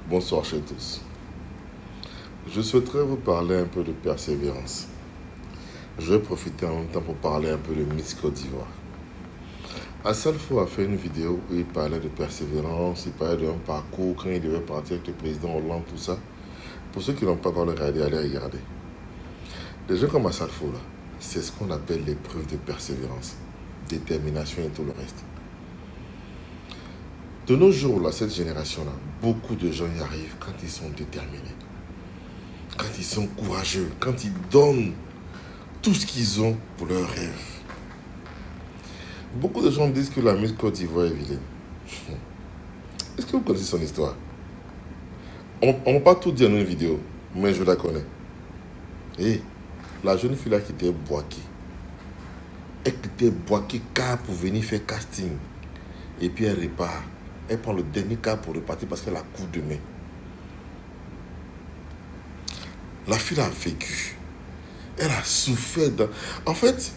Bonsoir chez tous. Je souhaiterais vous parler un peu de persévérance. Je vais profiter en même temps pour parler un peu de Miss Côte d'Ivoire. Assalfo a fait une vidéo où il parlait de persévérance, il parlait d'un parcours quand il devait partir avec le président Hollande, tout ça. Pour ceux qui n'ont pas encore regardé, allez regarder. Des gens comme Assalfo, là, c'est ce qu'on appelle l'épreuve de persévérance, détermination et tout le reste. De nos jours, là, cette génération-là, beaucoup de gens y arrivent quand ils sont déterminés, quand ils sont courageux, quand ils donnent tout ce qu'ils ont pour leurs rêves. Beaucoup de gens disent que la Miss Côte d'Ivoire est vilaine. Est-ce que vous connaissez son histoire? On ne va pas tout dire dans une vidéo, mais je la connais. Et la jeune fille là qui était boaquée, elle était boaquée car pour venir faire casting. Et puis elle repart. Elle prend le dernier car pour repartir parce qu'elle a coup de main. La fille a vécu. Elle a souffert. En fait,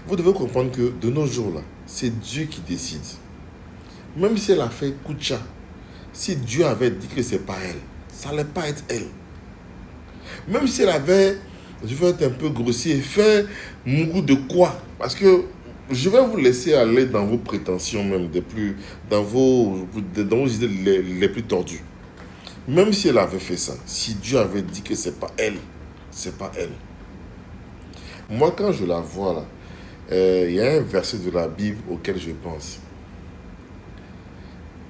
vous devez comprendre que de nos jours là, c'est Dieu qui décide. Même si elle a fait Koucha, si Dieu avait dit que c'est pas elle, ça n'allait pas être elle. Même si elle avait, je vais être un peu grossier, fait mougou de quoi? Parce que je vais vous laisser aller dans vos prétentions même, dans vos idées les plus tordues. Même si elle avait fait ça, si Dieu avait dit que c'est pas elle, c'est pas elle. Moi, quand je la vois là, il y a un verset de la Bible auquel je pense.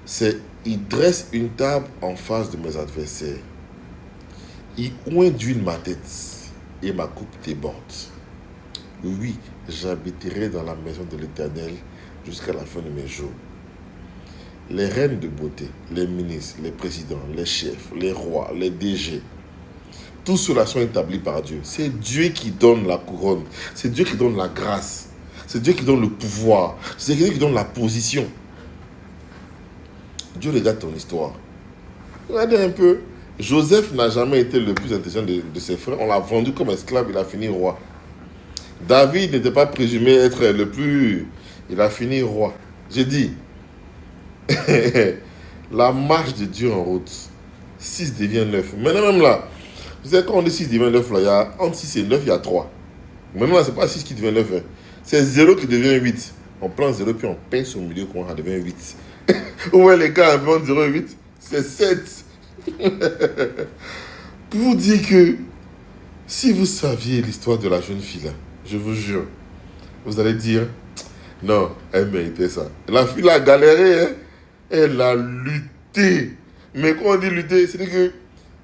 C'est: il dresse une table en face de mes adversaires. Il oint d'huile ma tête et ma coupe déborde. Oui, j'habiterai dans la maison de l'Éternel jusqu'à la fin de mes jours. Les reines de beauté, les ministres, les présidents, les chefs, les rois, les DG, tous ceux-là sont établis par Dieu. C'est Dieu qui donne la couronne. C'est Dieu qui donne la grâce. C'est Dieu qui donne le pouvoir. C'est Dieu qui donne la position. Dieu regarde ton histoire. Regardez un peu. Joseph n'a jamais été le plus intelligent de ses frères. On l'a vendu comme esclave, il a fini roi. David n'était pas présumé être le plus... Il a fini roi. J'ai dit, la marche de Dieu en route. 6 devient 9. Maintenant même là, vous savez, quand on dit 6 devient 9, là, il y a, entre 6 et 9, il y a 3. Maintenant là, ce n'est pas 6 qui devient 9. Hein. C'est 0 qui devient 8. On prend 0 puis on pince au milieu, quand ça devient 8. Vous voyez les cas, un peu 0 et 8, c'est 7. Pour vous dire que si vous saviez l'histoire de la jeune fille là, je vous jure, vous allez dire, non, elle méritait ça. La fille a galéré, hein? Elle a lutté. Mais quand on dit lutter, c'est que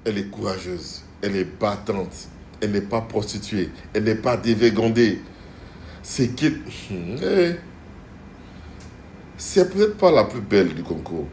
elle est courageuse, elle est battante, elle n'est pas prostituée, elle n'est pas dévégondée. C'est qu'elle... C'est peut-être pas la plus belle du concours,